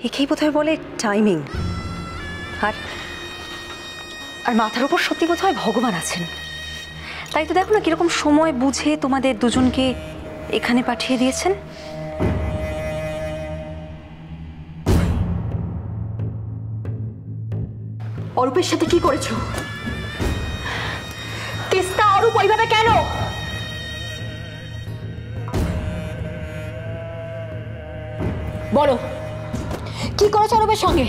একেই বোধহয় বলে টাইমিং। আর আর মাথার উপর সত্যি বোধহয় ভগবান আছেন। তাই তো দেখো না কিরকম সময় বুঝে তোমাদের দুজনকে এখানে পাঠিয়ে দিয়েছেন। অরূপের সাথে কি করেছো? তিস্তা, অরূপ ওইভাবে কেন? বলো কি করেছো অরূপের সঙ্গে?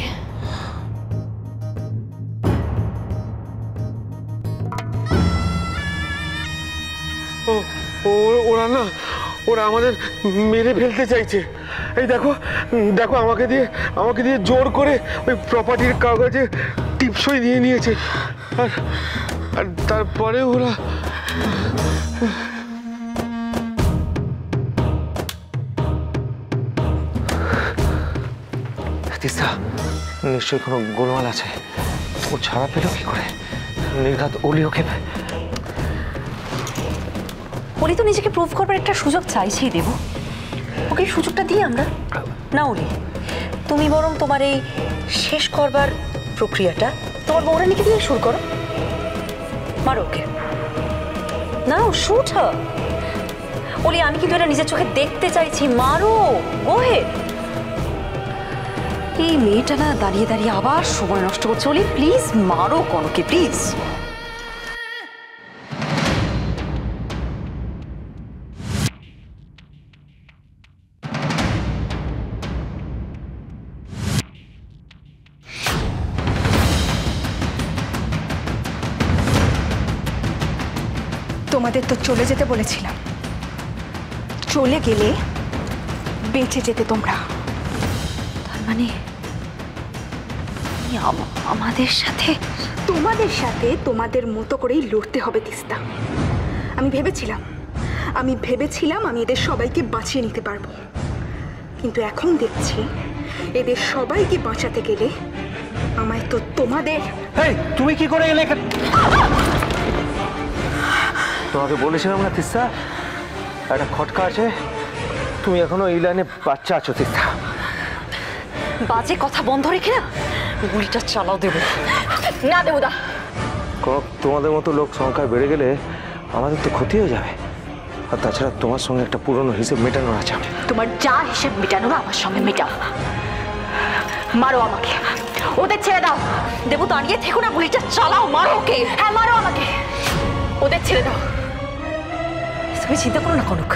ওরা না, ওরা আমাদের মেরে ফেলতে চাইছে। এই দেখো দেখো, আমাকে দিয়ে জোর করে ওই প্রপার্টির কাগজে টিপসই নিয়ে নিয়েছে। আর তারপরে ওরা তিস্তা, নিশ্চয়ই কোনো গোলমাল আছে। ও ছাড়া পেল কি করে? নির্ঘাত অলি ওকে। অলি তো নিজেকে প্রুভ করবার একটা সুযোগ চাইছেই, দেব ওকে সুযোগটা দিই আমরা। না অলি, তুমি বরং তোমার এই শেষ করবার প্রক্রিয়াটা তোমার বৌরানীকে দিয়ে শুরু করো। মারো ওকে, না শুট হার। অলি, আমি কিন্তু এটা নিজের চোখে দেখতে চাইছি। মারো, গো হেড। এই মেয়েটা না দাঁড়িয়ে দাঁড়িয়ে আবার সময় নষ্ট করছে। অলি প্লিজ মারো কনকে, প্লিজ। তোমাদের তো চলে যেতে বলেছিলাম, চলে গেলে বেঁচে যেতে তোমরা। তার মানে আমাদের সাথে? তোমাদের সাথে তোমাদের মতো করেই লড়তে হবে তিস্তা। আমি ভেবেছিলাম আমি এদের সবাইকে বাঁচিয়ে নিতে পারবো, কিন্তু এখন দেখছি এদের সবাইকে বাঁচাতে গেলে আমায় তো তোমাদের। তুমি কি করে এলে? তোমাকে বলেছিলাম না তিস্তা, একটা খটকা আছে। তুমি এখনো এই লাইনে বাচ্চা আছো তিস্তা। বাজে কথা বন্ধ রেখে না গুলিটা চালাও। দেবো না দেবুদা, তোমাদের মতো লোক সংখ্যা বেড়ে গেলে আমাদের তো ক্ষতি হয়ে যাবে। আর তাছাড়া তোমার সঙ্গে একটা পুরনো হিসেব মেটানোর আছে। তোমার যা হিসেব মেটানোর আমার সঙ্গে মেটাও। মারো আমাকে, ওদের ছেড়ে দাও। দেবো দাঁড়িয়ে থেকো না, গুলিটা চালাও। মারো ওকে। হ্যাঁ মারো আমাকে, ওদের ছেড়ে দাও। তুমি চিন্তা করো না কনক,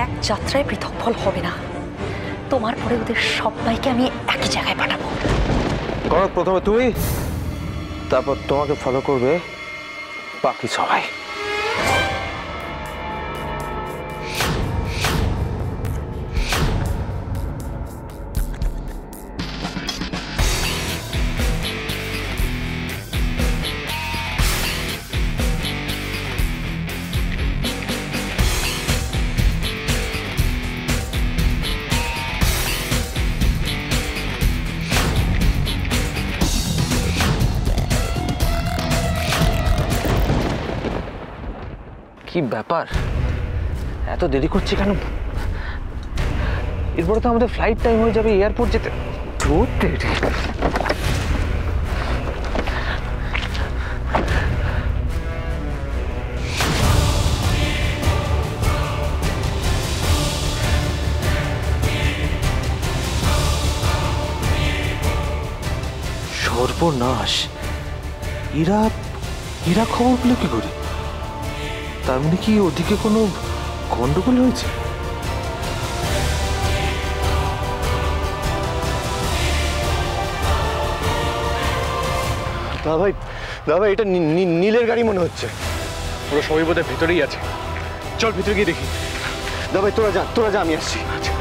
এক যাত্রায় পৃথক ফল হবে না। তোমার পরে ওদের সবাইকে আমি একই জায়গায় পাঠাবো। কনক, প্রথমে তুমি, তারপর তোমাকে ফলো করবে বাকি সবাই। কি ব্যাপার, এত দেরি করছে কেন? এরপরে তো আমাদের ফ্লাইট টাইম হয়ে যাবে, এয়ারপোর্ট যেতে। সর্বনাশ, এরা খবর পেল কি করে? তার মানে কি ওদিকে কোনো গন্ডগোল হয়েছে? দাদা ভাই, এটা নীলের গাড়ি মনে হচ্ছে। ওরা সবাই বোধহয় ভেতরেই আছে। চল ভেতরে গিয়ে দেখি। দাদা ভাই তোরা যা, আমি আসছি। আচ্ছা।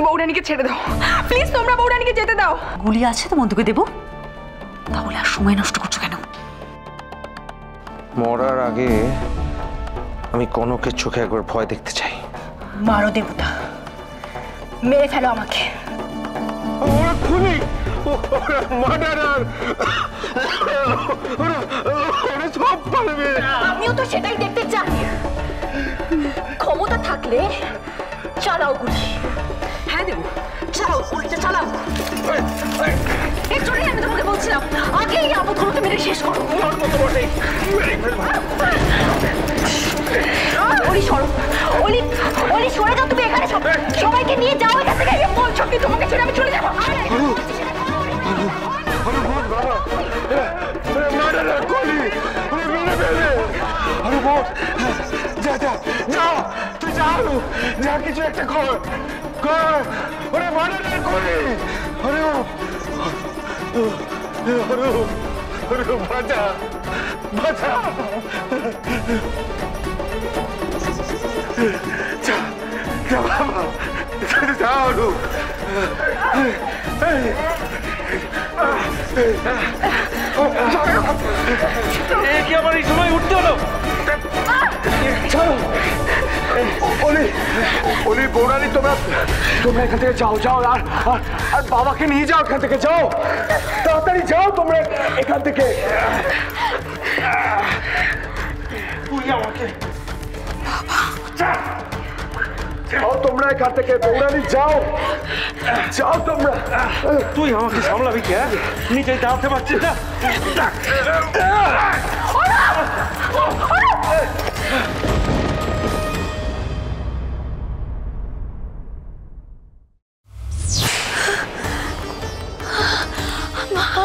বৌরানীকে ছেড়ে দাও প্লিজ, তোমরা বৌরানীকে যেতে দাও। গুলি আছে তো বন্ধুকে দেবো, তাহলে আর সময় নষ্ট করছো কেন? মরার আগে আমি কনকের চোখে একবার ভয় দেখতে চাই। মারো দেবতা, মেরে ফেলো আমাকে। ওরা খুনি, ওরা মার্ডারার, ওরা সব পারবে। আমিও তো সেটাই দেখতে চাই। ক্ষমতা থাকলে চালাও গুলি। হ্যাঁ দেবু, চালাও, চালাও। একটু আমি তোমাকে বলছিলাম, আগে এই আপদগুলোকে মেরে শেষ করো। ওলি সরো, ওলি ওলি সরে যাও তুমি। এখানে সবাইকে নিয়ে যাও এখান থেকে। বলছো কি তোমাকে ছেড়ে আমি চলে যাবো? মার্ডারার খুনি, ওরা মেরে ফেলে। আরে বল, যা যা যা, তুই যা, যা কিছু একটা কর, ওরা মার্ডারার খুনি। আরে বাঁচা, বাঁচা। যা যা বাবা, যা অরূপ। কি আমার এই সময় উঠতে হলো? ওলি বৌরানি, তোমরা এখান থেকে যাও, যাও। আর বাবাকে নিয়ে যাও এখান থেকে, যাও তাড়াতাড়ি যাও তোমরা এখান থেকে। তুই আমাকে যাও তোমরা এখান থেকে, বৌরানি যাও, যাও তোমরা। তুই আমাকে সামলাবি কে? নিজেই দাঁড়াতে পারছিস না।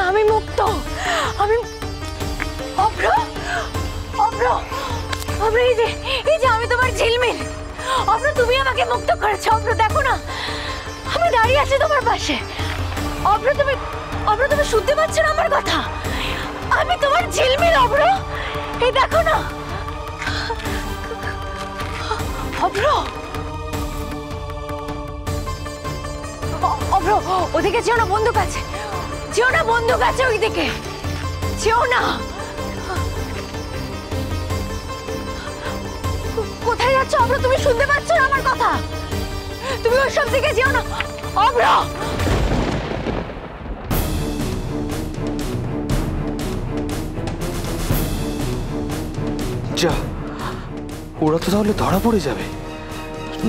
আমি মুক্ত। আমি অভ্র, অভ্র, অভ্র, এই যে আমি তোমার ঝিলমিল। অভ্র, তুমি আমাকে মুক্ত করেছো। অভ্র, দেখো না, আমি দাঁড়িয়ে আছি তোমার পাশে। অভ্র, তুমি শুনতে পাচ্ছ না আমার কথা? আমি তোমার ঝিলমিল অভ্র, এই দেখো না। অভ্র, অভ্র, ওদিকে যেও না, বন্দুক আছে। যেও না, বন্দুক আছে ওইদিকে, যেও না। কোথায় যাচ্ছ অভ্র? তুমি শুনতে পাচ্ছ না আমার কথা? তুমি ওই সব দিকে যেও না অভ্র। যা, ওরা তো তাহলে ধরা পড়ে যাবে।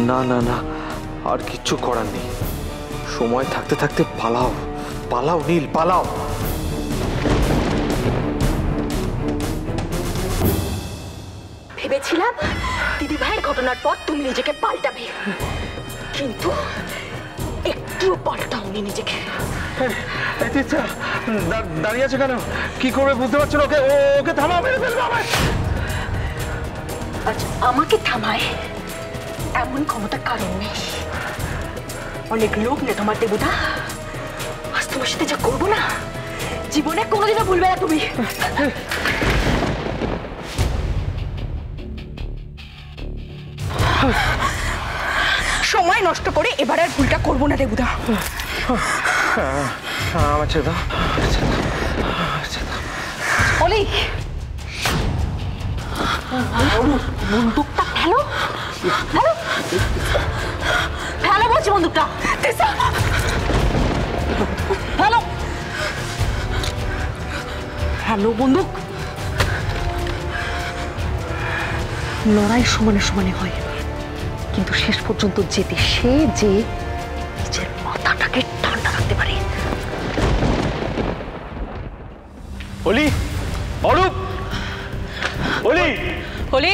না না না, আর কিচ্ছু করার নেই। সময় থাকতে থাকতে পালাও, পালাও নীল, পালাও। ভেবেছিলাম দিদি ভাইয়ের ঘটনার পর তুমি নিজেকে পাল্টাবে, কিন্তু একটুও পাল্টাওনি নিজেকে। দাঁড়িয়ে আছে কেন? কি করবে বুঝতে পারছো না? ওকে থামাও, মেরে ফেলবে আমায়। আচ্ছা, আমাকে থামায় এমন ক্ষমতা কারণ নেই। অনেক লোক নেই তোমার দেবতা। আজ তোমার সাথে যা করবো না, জীবনে কোনোদিনও ভুলবে না তুমি। সময় নষ্ট করে এবার আর ভুলটা করবো না দেবতা। আমার ছেড়ে দাও। অলি, বন্দুকটা ফেলো, ফেলো, ফেলো বলছি বন্দুকটা। ফেলো, ফেলো বন্দুক। লড়াই সমানে সমানে হয়, কিন্তু শেষ পর্যন্ত যেতে সে যে নিজের মাথাটাকে ঠান্ডা রাখতে পারে। অলি, অরূপ, অলি, অলি,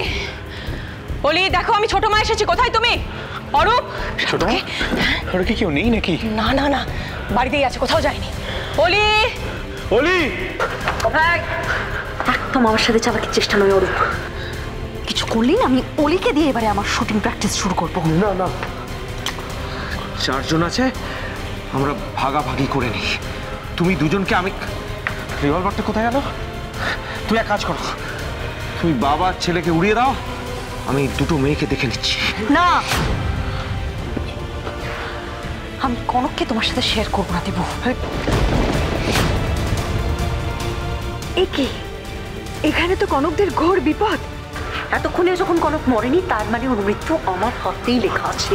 অলি, দেখো আমি ছোট মা এসেছি। কোথায় তুমি? অরূপ, ছোট মা, ওরা কি কেউ নেই নাকি? না না না, বাড়িতেই আছে, কোথাও যায়নি। অলি, অলি, একদম আমার সাথে চালাকির চেষ্টা নয় অরূপ। কিছু করলেই না আমি অলিকে দিয়ে এবারে আমার শুটিং প্র্যাকটিস শুরু করবো। না না, চারজন আছে, আমরা ভাগাভাগি করে নিই। তুমি দুজনকে, আমি রিভলভারটা কোথায় গেল? তুই এক কাজ করো, তুমি বাবা ছেলেকে উড়িয়ে দাও, আমি দুটো মেয়েকে দেখে নিচ্ছি। না, আমি কনককে তোমার সাথে শেয়ার করবো না দেবো। এ কি? এখানে তো কনকদের ঘোর বিপদ। এতক্ষণে যখন কনক মরেনি তার মানে ওর মৃত্যু আমার হাতেই লেখা আছে।